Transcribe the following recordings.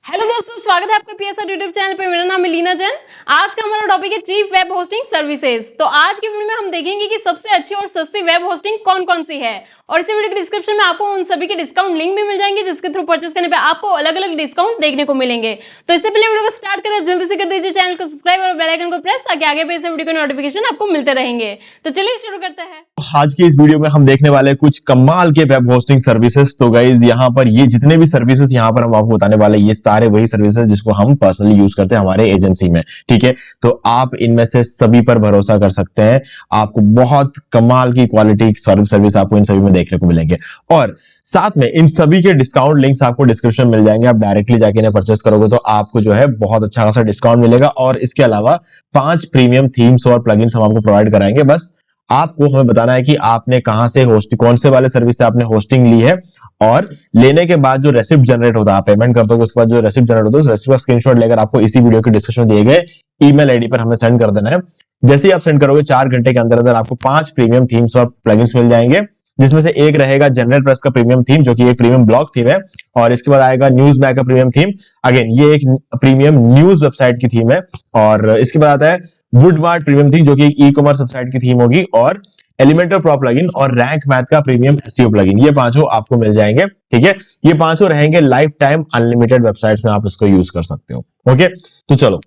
Hello दोस्तों, स्वागत है आपका पीएसआर यूट्यूब चैनल पे। मेरा नाम है लीना जैन। आज का हमारा टॉपिक है चीप वेब होस्टिंग सर्विसेज। तो आज की वीडियो में हम देखेंगे कि सबसे अच्छी और सस्ती वेब होस्टिंग कौन कौन सी है, और इसी वीडियो के डिस्क्रिप्शन में आपको उन सभी के डिस्काउंट लिंक भी मिल जाएंगे, जिसके थ्रू परचेस करने पे आपको अलग अलग डिस्काउंट देखने को मिलेंगे। तो इससे पहले वीडियो को स्टार्ट करें, जल्दी से कर दीजिए चैनल को सब्सक्राइब और बेल आइकन को प्रेस, ताकि आगे भी इस वीडियो के नोटिफिकेशन आपको मिलते रहेंगे। तो चलिए शुरू करते हैं। आज की इस वीडियो में हम देखने वाले हैं कुछ कमाल के वेब होस्टिंग सर्विसेज। तो गाइज यहाँ पर ये जितने भी सर्विसेज यहाँ पर हम आपको बताने वाले हैं, ये सारे वही सर्विसेज जिसको हम पर्सनली यूज करते हैं हमारे एजेंसी में। ठीक है, तो आप इनमें से सभी पर भरोसा कर सकते हैं। आपको बहुत कमाल की क्वालिटी सर्विस आपको इन सभी में देखने को मिलेंगे, और साथ में इन सभी के डिस्काउंट लिंक्स आपको डिस्क्रिप्शन में मिल जाएंगे। आप डायरेक्टली जाके इन्हें परचेस करोगे तो आपको जो है बहुत अच्छा खासा डिस्काउंट मिलेगा, और इसके अलावा 5 प्रीमियम थीम्स और प्लगइन्स हम आपको प्रोवाइड कराएंगे। बस आपको हमें बताना है कि आपने कहां से कौन से वाले सर्विस से आपने होस्टिंग ली है, और लेने के बाद जो रेसिप्ट जनरेट होता है, आप पेमेंट करते हो उसके बाद जो रेसिप्ट जनरेट होता है, उस रेसिप्ट का स्क्रीनशॉट लेकर आपको इसी वीडियो के डिस्क्रिप्शन में दिए गए ईमेल आईडी पर हमें सेंड कर देना है। जैसे ही आप सेंड करोगे 4 घंटे के अंदर अंदर आपको 5 प्रीमियम थीम्स और प्लगइन्स मिल जाएंगे, जिसमें से एक रहेगा जनरल प्रेस का प्रीमियम थीम, जो कि एक प्रीमियम ब्लॉग थीम है, और इसके बाद आएगा न्यूज बैग का प्रीमियम थीम। अगेन ये एक प्रीमियम न्यूज वेबसाइट की थीम है, और इसके बाद आता है वुडमार्ट प्रीमियम थीम, जो कि एक ई कॉमर्स वेबसाइट की थीम होगी, और एलिमेंटर प्रो प्लगइन और रैंक मैथ का प्रीमियम एसईओ प्लगइन। ये पांचों आपको मिल जाएंगे। ठीक है, ये पांचों रहेंगे लाइफ टाइम अनलिमिटेड वेबसाइट्स में, आप इसको यूज कर सकते हो। ओके, तो चलो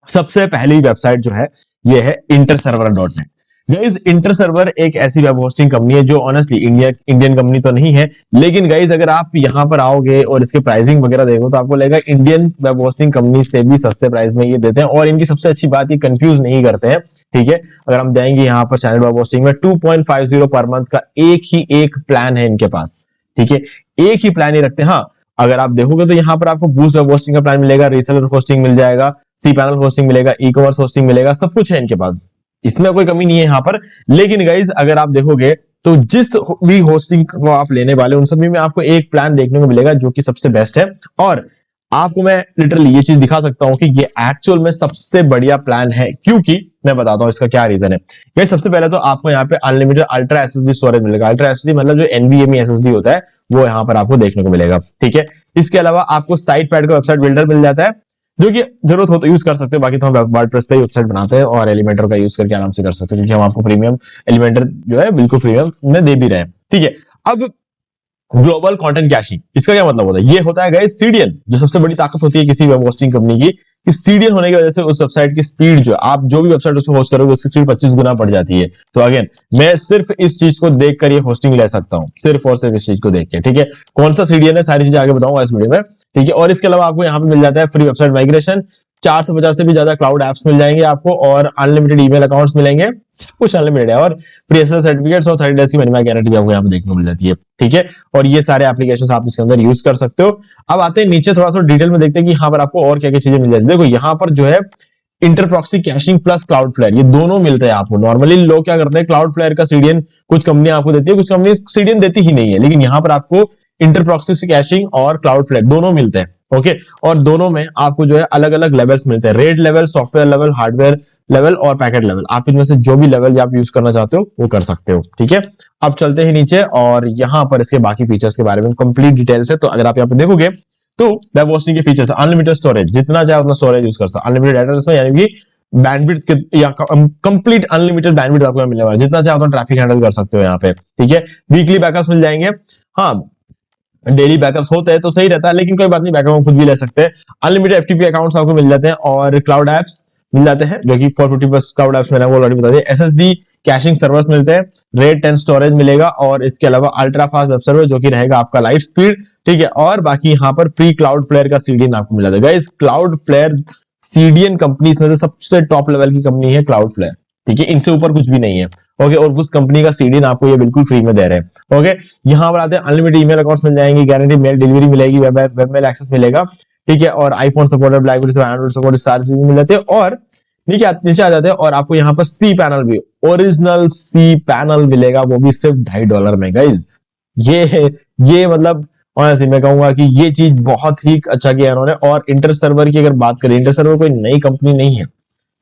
सबसे पहली वेबसाइट जो है ये है interserver.net। गाइज इंटरसर्वर एक ऐसी वेब होस्टिंग कंपनी है जो ऑनेस्टली इंडियन कंपनी तो नहीं है, लेकिन गाइज अगर आप यहां पर आओगे और इसके प्राइसिंग वगैरह देखो तो आपको लगेगा इंडियन वेब होस्टिंग कंपनी से भी सस्ते प्राइस में ये देते हैं। और इनकी सबसे अच्छी बात, ये कंफ्यूज नहीं करते हैं। ठीक है, अगर हम देंगे यहाँ पर चैनल वेब होस्टिंग में 2.50 पर मंथ का एक प्लान है इनके पास। ठीक है, एक ही प्लान ही रखते हैं। हाँ, अगर आप देखोगे तो यहाँ पर आपको बूस्ट वेब होस्टिंग का प्लान मिलेगा, रीसेलर होस्टिंग मिल जाएगा, सी पैनल होस्टिंग मिलेगा, ई कॉमर्स होस्टिंग मिलेगा, सब कुछ है इनके पास, इसमें कोई कमी नहीं है यहाँ पर। लेकिन गाइज अगर आप देखोगे तो जिस भी होस्टिंग को आप लेने वाले उन सभी में आपको एक प्लान देखने को मिलेगा जो कि सबसे बेस्ट है, और आपको मैं लिटरली ये चीज दिखा सकता हूं कि ये एक्चुअल में सबसे बढ़िया प्लान है, क्योंकि मैं बताता हूं इसका क्या रीजन है। गाइस सबसे पहले तो आपको यहाँ पे अनलिमिटेड अल्ट्रा एसएसडी स्टोरेज मिलेगा। अल्ट्रा एसएसडी मतलब जो एनवीएमई एसएसडी होता है वो यहाँ पर आपको देखने को मिलेगा। ठीक है, इसके अलावा आपको साइट पैड का वेबसाइट बिल्डर मिल जाता है, जो कि जरूरत हो तो यूज कर सकते हो। बाकी तो हम वर्डप्रेस पे वेबसाइट बनाते हैं और एलिमेंटर का यूज करके आराम से कर सकते हो, क्योंकि हम आपको प्रीमियम एलिमेंटर जो है बिल्कुल प्रीमियम में दे भी रहे हैं। ठीक है, अब ग्लोबल कंटेंट कैशिंग, इसका क्या मतलब होता है? ये होता है गाइस सीडीएन, जो सबसे बड़ी ताकत होती है किसी वेब होस्टिंग कंपनी की, कि सीडीएन होने की वजह से उस वेबसाइट की स्पीड, जो आप जो भी वेबसाइट उसको होस्ट करोगे उसकी स्पीड 25 गुना बढ़ जाती है। तो अगेन मैं सिर्फ इस चीज को देखकर ये होस्टिंग ले सकता हूं, सिर्फ और सिर्फ इस चीज को देख के। ठीक है, कौन सा सीडीएन है सारी चीजें आगे बताऊंगा इस वीडियो में। ठीक है, और इसके अलावा आपको यहाँ पे मिल जाता है फ्री वेबसाइट माइग्रेशन, 450 से भी ज्यादा क्लाउड एप्स मिल जाएंगे आपको, और अनलिमिटेड ईमेल अकाउंट्स मिलेंगे, सब कुछ अनलिमिटेड है, और फ्री एसएसएल सर्टिफिकेट्स और 30 डेज की मनी बैक गारंटी भी आपको यहाँ पे देखने को मिल जाती है। ठीक है, और ये सारे एप्लीकेशंस आप इसके अंदर यूज कर सकते हो। अब आते हैं नीचे, थोड़ा सा डिटेल में देखते हैं कि यहाँ पर आपको और क्या क्या चीजें मिल जाती है। देखो यहाँ पर जो है इंटरप्रॉक्सी कैशिंग प्लस क्लाउड फ्लेयर, ये दोनों मिलते हैं आपको। नॉर्मली लोग क्या करते हैं, क्लाउड फ्लेयर का सीडीएन कुछ कंपनियां आपको देती है, कुछ कंपनी सीडीएन देती ही नहीं है, लेकिन यहाँ पर आपको इंटरप्रॉक्सी कैशिंग और क्लाउड फ्लेयर दोनों मिलते हैं। ओके, और दोनों में आपको जो है अलग अलग लेवल्स मिलते हैं, rate level, software level, hardware level और पैकेट लेवल। आप इनमें से जो भी लेवल आप यूज करना चाहते हो वो कर सकते हो। ठीक है, अब चलते हैं नीचे, और यहाँ पर इसके बाकी फीचर्स के बारे में कंप्लीट डिटेल्स है। तो अगर आप यहाँ पे देखोगे तो वेब होस्टिंग के फीचर्स, अनलिमिटेड स्टोरेज, जितना चाहे उतना स्टोरेज यूज कर सकते हो, अनलिमिटेड डाटा, यानी कि बैंडविड्थ के या कंप्लीट अनलिमिटेड बैंडविड्थ आपको मिलने वाला है, जितना चाहे उतना ट्रैफिक हैंडल कर सकते हो यहाँ पे। ठीक है, वीकली बैकअप्स मिल जाएंगे। हाँ, डेली बैकअप्स होते हैं तो सही रहता है, लेकिन कोई बात नहीं, बैकअप हम खुद भी ले सकते हैं। अनलिमिटेड एफटीपी अकाउंट्स आपको मिल जाते हैं, और क्लाउड एप्स मिल जाते हैं, जो कि 450+ क्लाउड एप्स मैंने वो ऑलरेडी बता दिया। एसएसडी कैशिंग सर्वर्स मिलते हैं, रेट 10 स्टोरेज मिलेगा, और इसके अलावा अल्ट्रा फास्ट वेब सर्वर जो कि रहेगा आपका लाइट स्पीड। ठीक है, और बाकी यहाँ पर फ्री क्लाउड फ्लेयर का सीडीएन आपको मिल जाता है। Guys Cloudflare CDN companies में से सबसे टॉप लेवल की कंपनी है क्लाउड फ्लेयर। ठीक है, इनसे ऊपर कुछ भी नहीं है। ओके, और उस कंपनी का सीडीएन आपको ये बिल्कुल फ्री में दे रहे हैं। ओके, यहाँ पर आते हैं, अनलिमिटेड ईमेल अकाउंट्स मिल जाएंगे, गारंटी मेल डिलीवरी मिलेगी, वेब मेल एक्सेस मिलेगा। ठीक है, और iPhone support, blackberry Android support, सारी चीजें मिल जाते हैं। और नीचे आ जाते हैं, और आपको यहाँ पर सी पैनल भी, ओरिजिनल सी पैनल मिलेगा, वो भी सिर्फ $2.5 में। गाइज ये मतलब ऑनेस्टली मैं कहूंगा कि ये चीज बहुत ही अच्छा किया इन्होंने। और इंटरसर्वर की अगर बात करें, इंटरसर्वर कोई नई कंपनी नहीं है।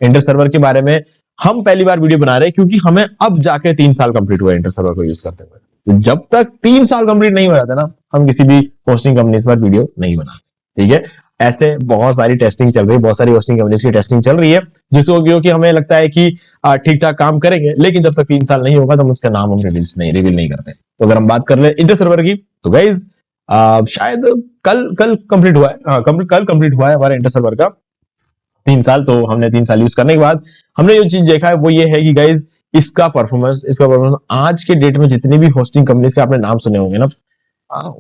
इंटरसर्वर के बारे में हम पहली बार वीडियो बना रहे हैं, क्योंकि हमें अब जाके 3 साल कंप्लीट हुआ इंटरसर्वर को यूज करते हुए। तो जब तक 3 साल कंप्लीट नहीं हो जाते ना, हम किसी भी होस्टिंग कंपनी पर वीडियो नहीं बनाते। ठीक है, ऐसे बहुत सारी टेस्टिंग चल रही है, बहुत सारी होस्टिंग कंपनीज की टेस्टिंग चल रही है, जिसको कि हमें लगता है कि ठीक ठाक काम करेंगे, लेकिन जब तक 3 साल नहीं होगा तो हम उसका नाम हम रिवील नहीं करते। तो अगर हम बात कर ले इंटर सर्वर की, तो गाइज शायद कल कंप्लीट हुआ है, कल कंप्लीट हुआ है हमारा इंटर सर्वर का 3 साल। तो हमने 3 साल यूज करने के बाद हमने जो चीज देखा है वो ये है कि गाइज इसका परफॉर्मेंस आज के डेट में जितनी भी होस्टिंग कंपनीज के आपने नाम सुने होंगे ना,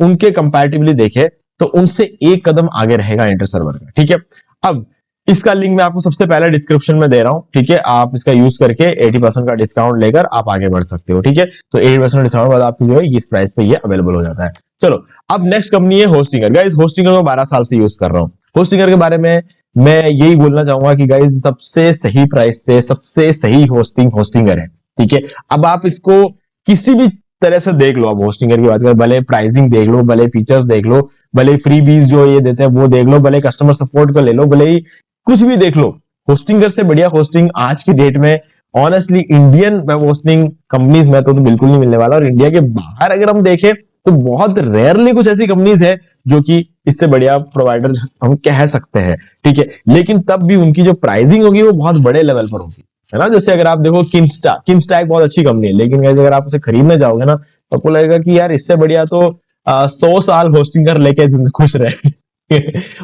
उनके कंपैरेटिवली देखे तो उनसे एक कदम आगे रहेगा इंटर सर्वर का। ठीक है, अब इसका लिंक मैं आपको सबसे पहले डिस्क्रिप्शन में दे रहा हूं। ठीक है, आप इसका यूज करके 80% का डिस्काउंट लेकर आप आगे बढ़ सकते हो। ठीक है, तो 80% डिस्काउंट बाद आपको जो है इस प्राइस पे ये अवेलेबल हो जाता है। चलो, अब नेक्स्ट कंपनी है होस्टिंगर। गाइज होस्टिंगर मैं 12 साल से यूज कर रहा हूं। होस्टिंगर के बारे में मैं यही बोलना चाहूंगा कि गाइज सबसे सही प्राइस पे सबसे सही होस्टिंगर है। ठीक है, अब आप इसको किसी भी तरह से देख लो, आप होस्टिंगर की बात करें, भले प्राइसिंग देख लो, भले फीचर्स देख लो, भले फ्री बीज जो ये देते हैं वो देख लो, भले कस्टमर सपोर्ट को ले लो, भले ही कुछ भी देख लो, होस्टिंगर से बढ़िया होस्टिंग आज की डेट में honestly Indian web hosting companies में तो बिल्कुल नहीं मिलने वाला। और इंडिया के बाहर अगर हम देखें तो बहुत रेयरली कुछ ऐसी कंपनीज है जो कि इससे बढ़िया प्रोवाइडर हम कह सकते हैं। ठीक है, लेकिन तब भी उनकी जो प्राइसिंग होगी वो बहुत बड़े लेवल पर होगी, है ना। जैसे अगर आप देखो किंगस्टा एक बहुत अच्छी कंपनी है, लेकिन अगर आप उसे खरीदने जाओगे ना तो आपको लगेगा कि यार इससे बढ़िया तो 100 साल होस्टिंग कर लेके खुश रहे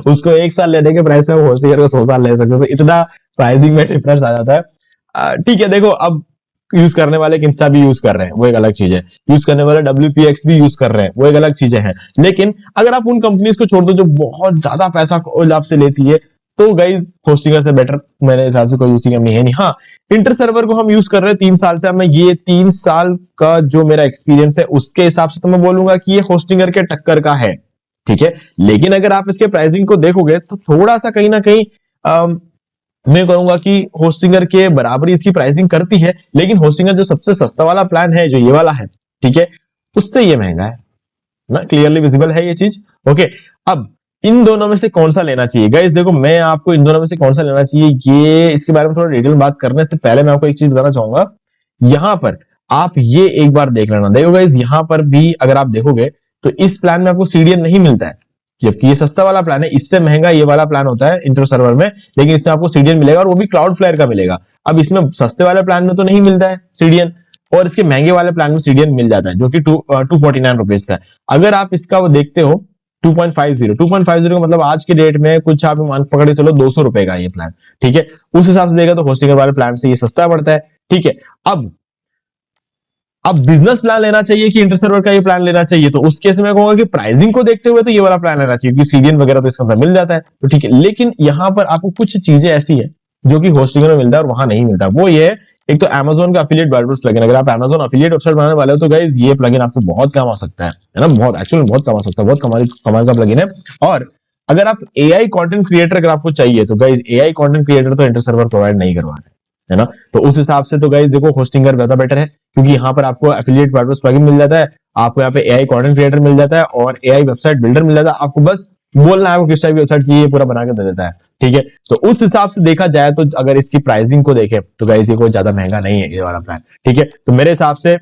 उसको 1 साल लेने के प्राइस में होस्टिंग को 100 साल ले सकते हो, तो इतना प्राइसिंग में डिफरेंस आ जाता है। ठीक है, देखो अब यूज करने वाले किंगस्टा भी यूज कर रहे हैं, वो एक अलग चीज है, यूज करने वाले WPX भी यूज कर रहे हैं, वो एक अलग चीजें हैं। लेकिन अगर आप उन कंपनीज को छोड़ दो जो बहुत ज्यादा पैसा आपसे लेती है, तो गाइज होस्टिंगर से बेटर मेरे हिसाब से कोई होस्टिंग कंपनी है नहीं। हाँ, इंटर सर्वर को हम यूज कर रहे हैं 3 साल से। मैं ये 3 साल का जो मेरा एक्सपीरियंस है उसके हिसाब से तो मैं बोलूंगा कि ये होस्टिंगर के टक्कर का है। ठीक है, लेकिन अगर आप इसके प्राइसिंग को देखोगे तो थोड़ा सा कहीं ना कहीं मैं कहूंगा कि होस्टिंगर के बराबरी इसकी प्राइसिंग करती है, लेकिन होस्टिंगर जो सबसे सस्ता वाला प्लान है, जो ये वाला है, ठीक है, उससे ये महंगा है ना, क्लियरली विजिबल है ये चीज। ओके, अब इन दोनों में से कौन सा लेना चाहिए गाइस? देखो, मैं आपको इन दोनों में से कौन सा लेना चाहिए ये इसके बारे में थोड़ा डिटेल बात करने से पहले मैं आपको एक चीज बताना चाहूंगा। यहां पर आप ये एक बार देख लेना। देखो गाइस, यहां पर भी अगर आप देखोगे तो इस प्लान में आपको CDN नहीं मिलता है, जबकि ये सस्ता वाला प्लान है। इससे महंगा ये वाला प्लान होता है इंटर सर्वर में, लेकिन इसमें आपको CDN मिलेगा और वो भी क्लाउडफ्लेयर का मिलेगा। अब इसमें सस्ते वाले प्लान में तो नहीं मिलता है CDN, और इसके महंगे वाले प्लान में CDN मिल जाता है, जो कि 249 रुपीज का है। अगर आप इसका वो देखते हो 2.50 का मतलब आज के डेट में कुछ आप मान पकड़े चलो 200 रुपए का ये प्लान। ठीक है, उस हिसाब से देखा तो होस्टिंगर वाले प्लान से ये सस्ता पड़ता है। ठीक है, अब बिजनेस प्लान लेना चाहिए कि इंटर सर्वर का ये प्लान लेना चाहिए, तो उस केस में कहूंगा कि प्राइसिंग को देखते हुए तो ये वाला प्लान लेना चाहिए, क्योंकि CDN वगैरह तो इसके अंदर मिल जाता है। तो ठीक है, लेकिन यहां पर आपको कुछ चीजें ऐसी है जो कि होस्टिंगर में मिलता है और वहां नहीं मिलता। वो ये है, एक तो Amazon का एफिलिएट वर्डप्रेस प्लगइन। अगर आप Amazon एफिलिएट वेबसाइट बनाने वाले हो तो गाइस ये प्लगइन आपको बहुत काम आ सकता है ना, बहुत एक्चुअली बहुत काम आ सकता है, बहुत कमाल का प्लगइन है। और अगर आप AI कंटेंट क्रिएटर अगर आपको चाहिए तो गाइस AI कंटेंट क्रिएटर तो इंटर सर्वर प्रोवाइड नहीं करवा रहे, है ना। तो उस हिसाब से तो गाइस देखो होस्टिंगर ज्यादा बेटर है, क्योंकि यहाँ पर आपको एफिलिएट वर्डप्रेस प्लगइन मिल जाता है, आपको यहाँ पे AI कंटेंट क्रिएटर मिल जाता है और AI वेबसाइट बिल्डर मिल जाता है। आपको बस बोलना है आपको किस टाइप की वेबसाइट चाहिए, पूरा बना के दे देता है। ठीक है, तो उस हिसाब से देखा जाए तो अगर इसकी प्राइसिंग को देखें तो गाइस ये कोई ज्यादा महंगा नहीं है ये वाला प्लान। ठीक है, तो मेरे हिसाब से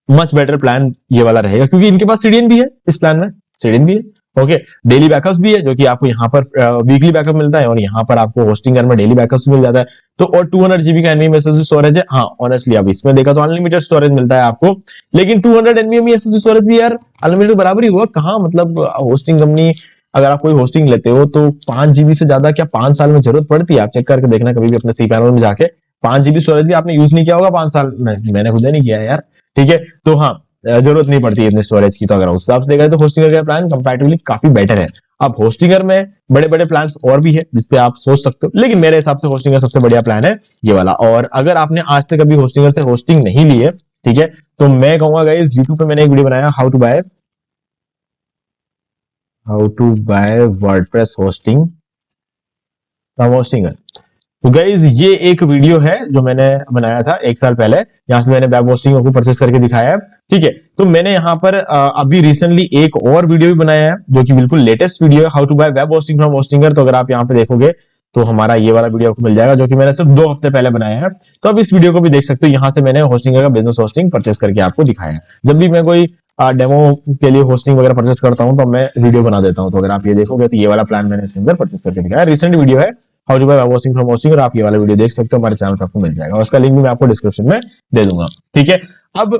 मच बेटर प्लान ये वाला रहेगा, क्योंकि इनके पास CDN भी है, इस प्लान में CDN भी है। ओके, डेली बैकअप्स भी है, जो कि आपको यहाँ पर वीकली बैकअप मिलता है और यहाँ पर आपको होस्टिंगर में डेली बैकअप्स मिल जाता है। तो और 200 GB का एनवी एसएसडी स्टोरेज है। हाँ, ऑनेस्टली अब इसमें देखा तो अनलिमिटेड स्टोरेज मिलता है आपको, लेकिन 200 NVMe एसएसडी स्टोरेज भी यार अनलिमिटेड बराबर ही हुआ कहाँ। मतलब होस्टिंग कंपनी अगर आप कोई होस्टिंग लेते हो तो 5 GB से ज्यादा क्या 5 साल में जरूरत पड़ती है? आप चेक करके देखना कभी भी अपने cPanel में जाके, 5 GB स्टोरेज भी आपने यूज नहीं किया होगा 5 साल में, मैंने खुद नहीं किया है यार। ठीक है, तो हाँ, जरूरत नहीं पड़ती है इतने स्टोरेज की। तो अगर उस हिसाब से देखा तो होस्टिंगर का प्लान कंपैरेटिवली काफी बेटर है। अब होस्टिंगर में बड़े बड़े प्लान्स और भी है जिसपे आप सोच सकते हो, लेकिन मेरे हिसाब से होस्टिंगर सबसे बढ़िया प्लान है ये वाला। और अगर आपने आज तक कभी होस्टिंगर से होस्टिंग नहीं ली है, ठीक है, तो मैं कहूंगा गाइस यूट्यूब पे मैंने एक वीडियो बनाया how to buy WordPress hosting from Hostinger. तो गाइज ये एक वीडियो है जो मैंने बनाया था 1 साल पहले, यहाँ से मैंने वेब होस्टिंग को परचेस करके दिखाया है। ठीक है, तो मैंने यहाँ पर अभी रिसेंटली एक और वीडियो भी बनाया है जो कि बिल्कुल लेटेस्ट वीडियो है, how to buy web hosting from Hostinger. तो अगर आप यहाँ पे देखोगे तो हमारा ये वाला वीडियो आपको मिल जाएगा, जो कि मैंने सिर्फ 2 हफ्ते पहले बनाया है। तो अब इस वीडियो को भी देख सकते हो, यहाँ से मैंने होस्टिंगर का बिजनेस होस्टिंग परचेस करके आपको दिखाया है। जब भी मैं कोई डेमो के लिए होस्टिंग वगैरह परचेस करता हूं तो मैं वीडियो बना देता हूं। तो अगर आप ये देखोगे तो ये वाला प्लान मैंने इसके अंदर परचेस करके दिखाया, रिसेंट वीडियो है how to buy web hosting from hosting, और आप ये वाला वीडियो देख सकते हो, हमारे चैनल पर आपको मिल जाएगा, और उसका लिंक भी मैं आपको डिस्क्रिप्शन में दे दूंगा। ठीक है, अब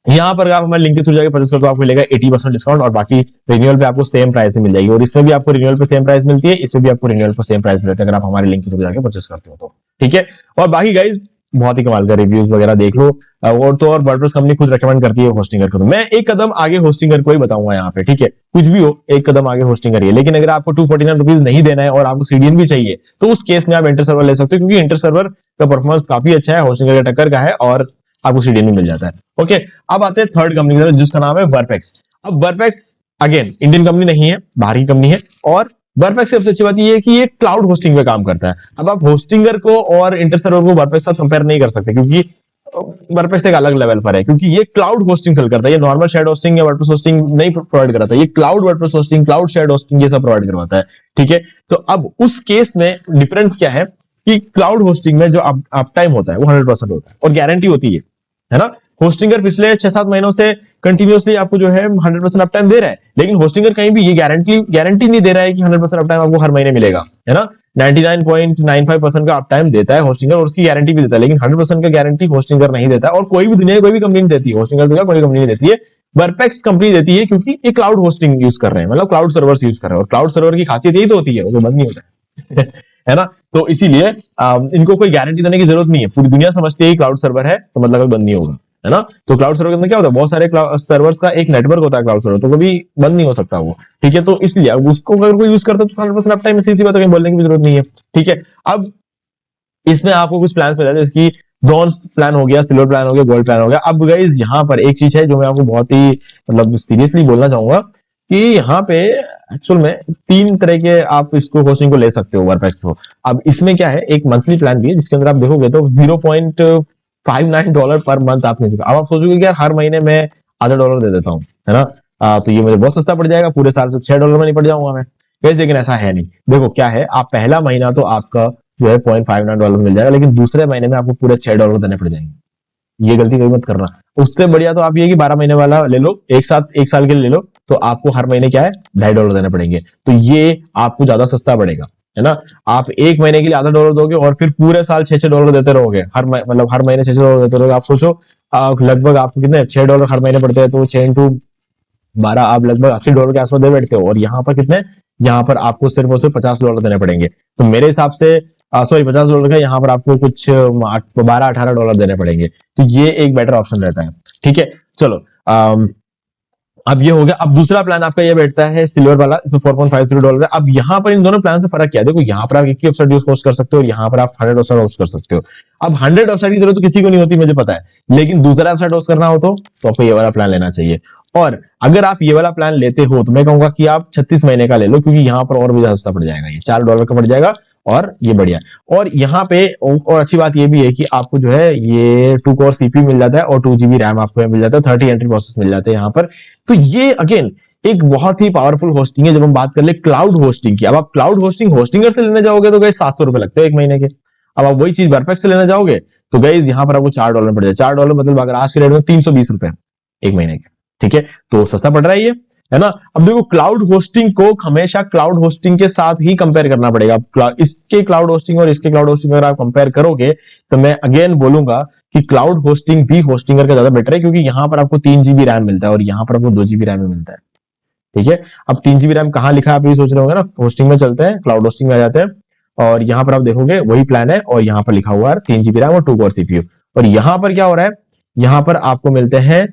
यहाँ पर आप हमारे लिंक के थ्रू जाकर परचेस करते हो, आपको मिलेगा 80% डिस्काउंट, और बाकी रिन्यूअल पे आपको सेम प्राइस मिल जाएगी, और इसमें भी आपको रिन्यूअल पे सेम प्राइस मिलती है, इसमें भी आपको रिन्यूअल पे सेम प्राइस मिलता है अगर आप हमारे लिंक के थ्रू जाकर परचेस करते हो तो। ठीक है, और बाकी गाइज बहुत ही कमाल का रिव्यूज वगैरह देख लो, और तो और वर्डप्रेस कंपनी खुद रेकमेंड करती है होस्टिंगर को। मैं एक कदम आगे होस्टिंगर को ही बताऊंगा यहाँ पे। ठीक है, कुछ भी हो एक कदम आगे होस्टिंगर है, लेकिन अगर आपको 249 रुपीज नहीं देना है और आपको सीडीएन भी चाहिए तो उस केस में आप इंटर सर्वर ले सकते हो, क्योंकि इंटर सर्वर का परफॉर्मेंस काफी अच्छा है, होस्टिंगर के टक्कर का है, और आपको सीडीएन भी मिल जाता है। ओके, अब आते हैं थर्ड कंपनी की तरफ, जिसका नाम है वर्पेक्स। अब वर्पेक्स अगेन इंडियन कंपनी नहीं है, बाहरी कंपनी है, और वर्पेक्स की सबसे अच्छी बात ये है कि ये क्लाउड होस्टिंग पे काम करता है। अब आप होस्टिंगर को और इंटर सर्वर को वर्पेक्स के साथ कंपेयर नहीं कर सकते, क्योंकि वर्पेक्स एक अलग लेवल पर है, क्योंकि ये क्लाउड होस्टिंग सेल करता है, ये नॉर्मल शेड होस्टिंग या वर्डप्रेस होस्टिंग नहीं प्रोवाइड कराता है, ये cloud WordPress hosting, cloud shared hosting ये सब प्रोवाइड करवाता है। ठीक है, तो अब उस केस में डिफरेंस क्या है कि क्लाउड होस्टिंग में जो अप टाइम होता है वो 100% होता है, और गारंटी होती है ना। होस्टिंगर पिछले 6-7 महीनों से कंटिन्यूअसली आपको जो है 100% अप टाइम दे रहा है, लेकिन होस्टिंगर कहीं भी ये गारंटी नहीं दे रहा है कि 100% अप टाइम आपको हर महीने मिलेगा, है ना। 99.95% का अप टाइम देता है होस्टिंगर, और उसकी गारंटी भी देता है, लेकिन 100% का गारंटी होस्टिंगर नहीं देता, और कोई भी दुनिया की कोई भी कंपनी नहीं देती है, होस्टिंगर तो कोई कंपनी नहीं देती है, वर्पेक्स कंपनी देती है, क्योंकि ये क्लाउड होस्टिंग यूज कर रहे हैं, मतलब क्लाउड सर्वर्स यूज कर रहे हैं, और क्लाउड सर्वर की खासियत यही तो होती है, वो बंद नहीं होता है है ना। तो इसीलिए इनको कोई गारंटी देने की जरूरत नहीं है, पूरी दुनिया समझती है कि क्लाउड सर्वर है तो मतलब बंद नहीं होगा, है ना। तो क्लाउड सर्वर के अंदर क्या होता है, बहुत सारे सर्वर्स का एक नेटवर्क होता है क्लाउड सर्वर, तो कभी बंद नहीं हो सकता वो। ठीक है, तो इसलिए अब उसको अगर कोई यूज करता है तो 100% अप टाइम में सीधी बात है, बोलने की भी जरूरत नहीं है। ठीक है, अब इसमें आपको कुछ प्लान मिल जाते हैं, इसकी ब्रॉन्ज प्लान हो गया, सिल्वर प्लान हो गया, गोल्ड प्लान हो गया। अब गाइस यहाँ पर एक चीज है जो मैं आपको बहुत ही मतलब सीरियसली बोलना चाहूंगा कि यहाँ पे एक्चुअल में 3 तरह के आप इसको होस्टिंग को ले सकते हो वर्पेक्स को। अब इसमें क्या है, एक मंथली प्लान भी है जिसके अंदर आप देखोगे तो $0.59 पर मंथ आप मिल। अब आप सोचोगे कि यार हर महीने में $0.5 दे देता हूँ, है ना, तो ये मुझे बहुत सस्ता पड़ जाएगा, पूरे साल से $6 में नहीं पड़ जाऊंगा मैं वैसे। लेकिन ऐसा है नहीं, देखो क्या है, आप पहला महीना तो आपका जो है $0.59 मिल जाएगा, लेकिन दूसरे महीने में आपको पूरे $6 देने पड़ जाएंगे। ये गलती कभी मत करना। उससे बढ़िया तो आप ये कि 12 महीने वाला ले लो, एक साल के लिए ले लो, तो आपको हर महीने क्या है $2.5 देने पड़ेंगे, तो ये आपको ज्यादा सस्ता पड़ेगा, है ना। आप एक महीने के लिए $0.5 दोगे और फिर पूरे साल $6 देते रहोगे, मतलब हर महीने $6 देते रहोगे। आप सोचो लगभग आपको कितने $6 हर महीने पड़ते हैं, तो 6 into 12 आप लगभग $80 के आसपास दे बैठते हो, और यहाँ पर कितने, यहाँ पर आपको सिर्फ और सिर्फ $50 देने पड़ेंगे। तो मेरे हिसाब से सॉरी $50 का, यहाँ पर आपको कुछ $12-18 देने पड़ेंगे, तो ये एक बेटर ऑप्शन रहता है। ठीक है, चलो अब ये हो गया। अब दूसरा प्लान आपका ये बैठता है सिल्वर वाला, जो $4.50 है। अब यहाँ पर इन दोनों प्लान से फर्क क्या है, देखो यहाँ पर आप एक ही वेबसाइट यूज होस्ट कर सकते हो, और यहाँ पर आप 100 वेबसाइट होस्ट कर सकते हो। अब 100 वेबसाइट की जरूरत तो किसी को नहीं होती, मुझे पता है, लेकिन दूसरा वेबसाइट होस्ट करना हो तो आपको ये वाला प्लान लेना चाहिए। और अगर आप ये वाला प्लान लेते हो तो मैं कहूंगा कि आप 36 महीने का ले लो, क्योंकि यहाँ पर और भी ज्यादा सस्ता पड़ जाएगा, ये $4 का पड़ जाएगा, और ये बढ़िया। और यहाँ पे और अच्छी बात ये भी है कि आपको जो है ये 2 कोर सीपीयू मिल जाता है, और 2 GB रैम आपको मिल जाता है, 30 एंट्री प्रोसेस मिल जाते हैं यहाँ पर। तो ये अगेन एक बहुत ही पावरफुल होस्टिंग है। जब हम बात कर ले क्लाउड होस्टिंग की, अब आप क्लाउड होस्टिंग होस्टिंगर से लेने जाओगे तो गए $700 लगते हैं एक महीने के। अब आप वही चीज वर्पेक्स से लेने जाओगे तो गाइस यहाँ पर आपको $4 पड़ जाए। $4 मतलब अगर आज के रेट में 320 रुपए एक महीने के, ठीक है, तो सस्ता पड़ रहा है ये, है ना। अब देखो क्लाउड होस्टिंग को हमेशा क्लाउड होस्टिंग के साथ ही कंपेयर करना पड़ेगा। इसके क्लाउड होस्टिंग और इसके क्लाउड होस्टिंग अगर आप कंपेयर करोगे तो मैं अगेन बोलूंगा कि क्लाउड होस्टिंग भी होस्टिंगर का ज्यादा बेटर है, क्योंकि यहाँ पर आपको 3 GB रैम मिलता है और यहाँ पर आपको 2 GB रैम मिलता है। ठीक है, अब 3 GB रैम कहाँ लिखा है आप ये सोच रहे होंगे ना, होस्टिंग में चलते हैं, क्लाउड होस्टिंग में आ जाते हैं, और यहाँ पर आप देखोगे वही प्लान है, और यहाँ पर लिखा हुआ है 3 GB रैम और 2 कोर सीपीयू। और यहाँ पर क्या हो रहा है, यहाँ पर आपको मिलते हैं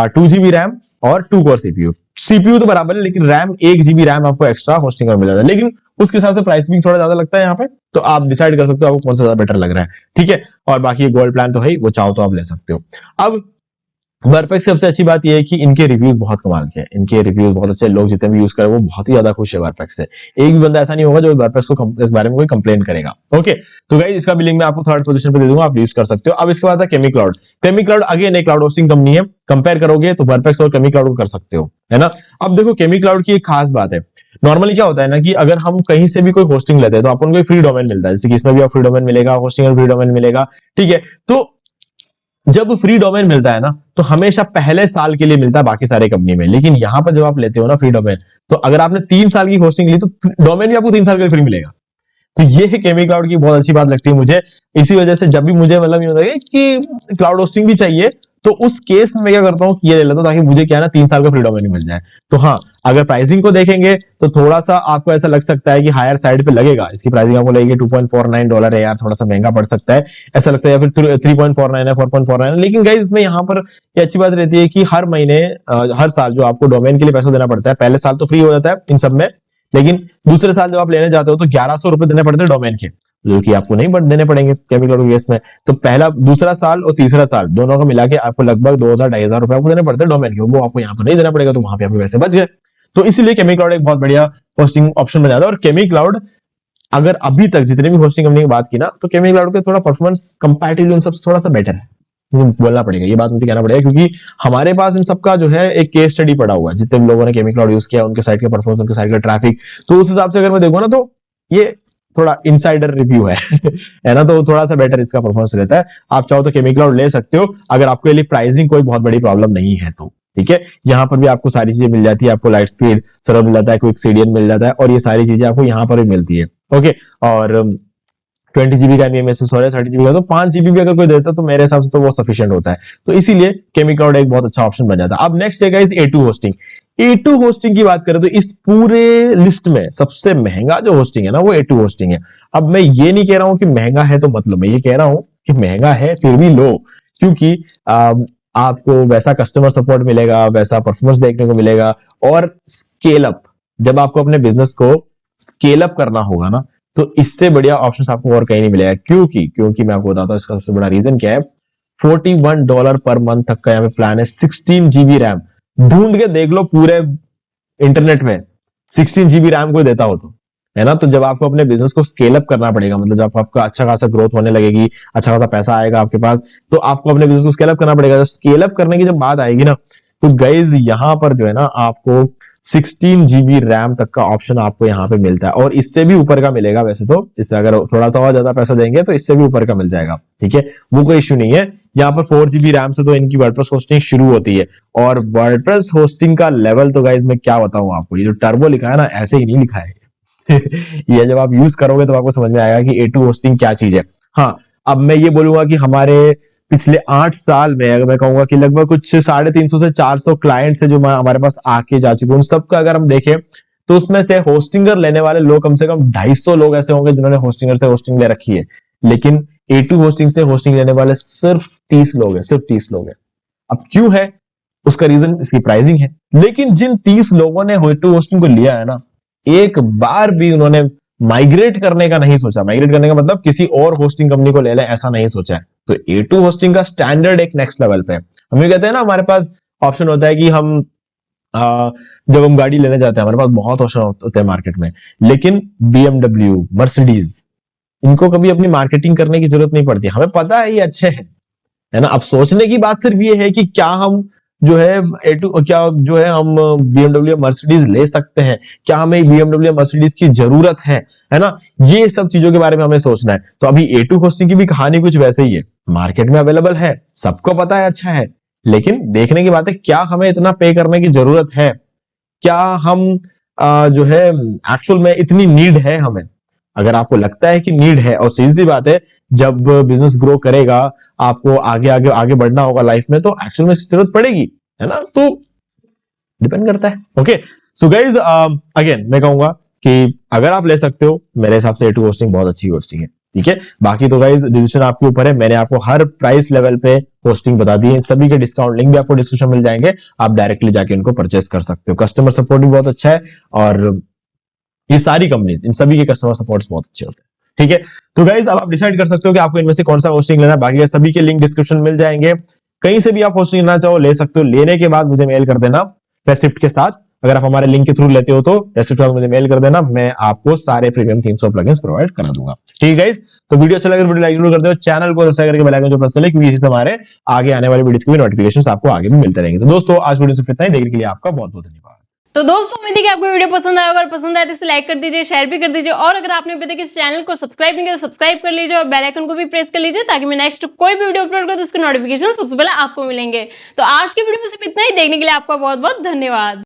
2 GB रैम और 2 कोर सीपीयू। सीपीयू तो बराबर है, लेकिन रैम 1 GB रैम आपको एक्स्ट्रा होस्टिंग में मिल जाता है, लेकिन उसके हिसाब से प्राइस भी थोड़ा ज्यादा लगता है यहाँ पे, तो आप डिसाइड कर सकते हो आपको कौन सा ज्यादा बेटर लग रहा है। ठीक है, और बाकी गोल्ड प्लान तो है, वो चाहो तो आप ले सकते हो। अब वर्पेक्स सबसे अच्छी बात यह है कि इनके रिव्यूज बहुत कमाल के हैं, इनके रिव्यूज बहुत अच्छे, लोग जितने भी यूज कर रहे हैं वो बहुत ही ज्यादा खुश है वर्पेक्स से। एक भी बंदा ऐसा नहीं होगा जो वर्पेक्स को इस बारे में कोई कंप्लेंट करेगा। ओके, तो गाइस इसका भी लिंक मैं आपको 3rd पोजीशन पे दे दूंगा, आप यूज कर सकते हो। अब इसके बाद है केमीक्लाउड। केमीक्लाउड अगेन एक क्लाउड होस्टिंग कंपनी है, कंपेयर करोगे तो वर्पेक्स और केमीक्लाउड को कर सकते हो, है ना। अब देखो केमीक्लाउड की एक खास बात है, नॉर्मली क्या होता है ना कि अगर हम कहीं से भी कोई होस्टिंग लेते हैं तो अपन को एक फ्री डोमेन मिलता है, जैसे कि इसमें भी आप फ्री डोमेन मिलेगा, होस्टिंग फ्री डोमेन मिलेगा। ठीक है, तो जब फ्री डोमेन मिलता है ना तो हमेशा पहले साल के लिए मिलता है बाकी सारे कंपनी में, लेकिन यहां पर जब आप लेते हो ना फ्री डोमेन, तो अगर आपने 3 साल की होस्टिंग ली तो डोमेन भी आपको 3 साल के लिए फ्री मिलेगा। तो ये केमी क्लाउड की बहुत अच्छी बात लगती है मुझे। इसी वजह से जब भी मुझे मतलब ये होता है कि क्लाउड होस्टिंग भी चाहिए, तो उस केस में मैं क्या करता हूँ कि ये ले लेता हूँ, ताकि मुझे क्या है ना 3 साल का फ्री डोमेन मिल जाए। तो हाँ, अगर प्राइसिंग को देखेंगे तो थोड़ा सा आपको ऐसा लग सकता है कि हायर साइड पे लगेगा, इसकी प्राइसिंग आपको लगेगी $2.49 है यार, थोड़ा सा महंगा पड़ सकता है ऐसा लगता है, या फिर 3.49 है, 4.49 है। लेकिन गाइस इसमें यहाँ पर ये अच्छी बात रहती है कि हर महीने हर साल जो आपको डोमेन के लिए पैसा देना पड़ता है, पहले साल तो फ्री हो जाता है इन सब में, लेकिन दूसरे साल जब आप लेने जाते हो तो 1100 रुपए देने पड़ते हैं डोमेन के, जो कि आपको नहीं देने पड़ेंगे केमी क्लाउड केस में। तो पहला दूसरा साल और तीसरा साल दोनों का मिला के आपको लगभग 2000-2500 रुपए आपको देने पड़ते हैं डोमेन के, वो आपको यहाँ पर नहीं देना पड़ेगा, तो वहां पे आपके पैसे बच गए। तो इसीलिए केमी क्लाउड एक बहुत बढ़िया होस्टिंग ऑप्शन बन जाता है। और केमी क्लाउड अगर अभी तक जितने भी होस्टिंग कंपनी की बात की ना, तो केमी क्लाउड के थोड़ा परफॉर्मेंस कंपैरेटिवली उन सबसे थोड़ा सा बेटर है, बोलना पड़ेगा, ये बात मुझे कहना पड़ेगा, क्योंकि हमारे पास इन सबका जो है एक केस स्टडी पड़ा हुआ है, जितने भी लोगों ने केमी क्लाउड यूज किया, उनके साइट का परफॉर्मेंस, उनके साइट का ट्रैफिक। तो उस हिसाब से अगर मैं देखूँ ना, तो ये थोड़ा इनसाइडर रिव्यू है है ना, तो थोड़ा सा बेटर इसका परफॉर्मेंस रहता है। आप चाहो तो केमी क्लाउड ले सकते हो, अगर आपके लिए प्राइसिंग कोई बहुत बड़ी प्रॉब्लम नहीं है तो, ठीक है। यहाँ पर भी आपको सारी चीजें मिल जाती है, आपको लाइट स्पीड सर्वर मिल जाता है, क्विक सीडीएन मिल जाता है, और ये सारी चीजें आपको यहाँ पर भी मिलती है। ओके, और 20 GB का एमएमएस हो रहा है, 30 GB का, तो 5 GB भी अगर कोई देता है तो मेरे हिसाब से तो वो सफिशिएंट होता है। तो इसीलिए केमी क्लाउड एक बहुत अच्छा ऑप्शन बन जाता है। अब नेक्स्ट है guys A2 hosting. A2 hosting की बात करें तो इस पूरे लिस्ट में सबसे महंगा जो होस्टिंग है ना, वो A2 होस्टिंग है। अब मैं ये नहीं कह रहा हूं कि महंगा है तो मतलब, मैं ये कह रहा हूं कि महंगा है फिर भी लो, क्योंकि आपको वैसा कस्टमर सपोर्ट मिलेगा, वैसा परफॉर्मेंस देखने को मिलेगा, और स्केल अप, जब आपको अपने बिजनेस को स्केल अप करना होगा ना, तो इससे बढ़िया ऑप्शन आपको और कहीं नहीं मिलेगा। क्योंकि मैं आपको बताता हूँ इसका सबसे बड़ा रीजन क्या है। $41 पर मंथ तक का यहाँ पे प्लान है, 16 GB रैम। ढूंढ के देख लो पूरे इंटरनेट में 16 GB रैम कोई देता हो तो, है ना। तो जब आपको अपने बिजनेस को स्केल अप करना पड़ेगा, मतलब जब आपका अच्छा खासा ग्रोथ होने लगेगी, अच्छा खासा पैसा आएगा आपके पास, तो आपको अपने बिजनेस को स्केल अप करना पड़ेगा। जब स्केल अप करने की जब बात आएगी ना, तो गाइज यहाँ पर जो है ना आपको 16 GB रैम तक का ऑप्शन आपको यहाँ पे मिलता है, और इससे भी ऊपर का मिलेगा वैसे तो, इससे अगर थोड़ा सा और ज्यादा पैसा देंगे तो इससे भी ऊपर का मिल जाएगा, ठीक है, वो कोई इश्यू नहीं है। यहाँ पर 4 GB रैम से तो इनकी वर्डप्रेस होस्टिंग शुरू होती है, और वर्डप्रेस होस्टिंग का लेवल तो गाइज मैं क्या बताऊं आपको, ये जो टर्बो लिखा है ना, ऐसे ही नहीं लिखा है ये जब आप यूज करोगे तो आपको समझ में आएगा कि A2 होस्टिंग क्या चीज है। हाँ, अब मैं ये बोलूंगा कि हमारे पिछले 8 साल में अगर मैं कहूंगा कि लगभग कुछ 350 से 400 क्लाइंट्स है जो हमारे पास आके जा चुके हैं, उन सबका अगर हम देखें तो उसमें से होस्टिंगर लेने वाले लोग कम से कम 250 लोग ऐसे होंगे जिन्होंने होस्टिंगर से होस्टिंग ले रखी है, लेकिन A2 होस्टिंग से होस्टिंग लेने वाले सिर्फ 30 लोग हैं, सिर्फ 30 लोग हैं। अब क्यों है, उसका रीजन इसकी प्राइसिंग है। लेकिन जिन 30 लोगों ने A2 होस्टिंग को लिया है ना, एक बार भी उन्होंने माइग्रेट करने का नहीं सोचा। माइग्रेट करने का मतलब किसी और होस्टिंग कंपनी को ले लें, ऐसा नहीं सोचा है। तो A2 होस्टिंग का स्टैंडर्ड एक नेक्स्ट लेवल पे है। हम ये कहते हैं ना, हमारे पास ऑप्शन होता है कि हम जब हम गाड़ी लेने जाते हैं, हमारे पास बहुत ऑप्शन होते हैं मार्केट में, लेकिन BMW, मर्सिडीज, इनको कभी अपनी मार्केटिंग करने की जरूरत नहीं पड़ती। हमें पता है ये अच्छे हैं, है ना। अब सोचने की बात सिर्फ ये है कि क्या हम जो है A2 क्या जो है हम BMW मर्सिडीज ले सकते हैं, क्या हमें BMW मर्सिडीज की जरूरत है ना। ये सब चीजों के बारे में हमें सोचना है। तो अभी A2 होस्टिंग की भी कहानी कुछ वैसे ही है, मार्केट में अवेलेबल है, सबको पता है अच्छा है, लेकिन देखने की बात है क्या हमें इतना पे करने की जरूरत है, क्या हम जो है एक्चुअल में इतनी नीड है हमें। अगर आपको लगता है कि नीड है, और सीधी सी बात है, जब बिजनेस ग्रो करेगा, आपको आगे आगे आगे बढ़ना होगा लाइफ में, तो एक्चुअल में इसकी जरूरत पड़ेगी, है ना। तो डिपेंड करता है। ओके, सो गाइज अगेन मैं कहूंगा कि अगर आप ले सकते हो, मेरे हिसाब से A2 होस्टिंग बहुत अच्छी होस्टिंग है, ठीक है। बाकी तो गाइज डिसीजन आपके ऊपर है। मैंने आपको हर प्राइस लेवल पे होस्टिंग बता दी है, सभी के डिस्काउंट लिंक भी आपको डिस्क्रिप्शन में मिल जाएंगे, आप डायरेक्टली जाके इनको परचेस कर सकते हो। कस्टमर सपोर्ट भी बहुत अच्छा है, और ये सारी कंपनीज, इन सभी के कस्टमर सपोर्ट्स बहुत अच्छे होते हैं, ठीक है। तो गाइज अब आप डिसाइड कर सकते हो कि आपको इनमें से कौन सा होस्टिंग लेना है। बाकी सभी के लिंक डिस्क्रिप्शन में मिल जाएंगे, कहीं से भी आप होस्टिंग लेना चाहो ले सकते हो। लेने के बाद मुझे मेल कर देना रेसिप्ट के साथ। अगर आप हमारे लिंक के थ्रू लेते हो तो रेसिप्ट मुझे मेल कर देना, मैं आपको सारे प्रीमियम थीम्स और प्लगइन्स प्रोवाइड करा दूंगा, ठीक है गाइस। तो वीडियो अच्छा लगे तो वीडियो लाइक जरूर कर दो, चैनल को सब्सक्राइब करके बेल आइकन जो प्रेस कर ले, क्योंकि इससे हमारे आगे आने वाली वीडियोस के भी नोटिफिकेशंस आपको आगे भी मिलते रहेंगे। तो दोस्तों आज वीडियो से इतना ही, देखने के लिए आपका बहुत बहुत धन्यवाद। तो दोस्तों उम्मीद है कि आपको वीडियो पसंद आया। अगर पसंद आया तो इसे लाइक कर दीजिए, शेयर भी कर दीजिए, और अगर आपने अभी तक इस चैनल को सब्सक्राइब नहीं किया तो सब्सक्राइब कर लीजिए और बेल आइकन को भी प्रेस कर लीजिए, ताकि मैं नेक्स्ट कोई भी वीडियो अपलोड करूं तो उसके नोटिफिकेशन सबसे पहले आपको मिलेंगे। तो आज की वीडियो में सिर्फ इतना ही। देखने के लिए आपका बहुत बहुत धन्यवाद।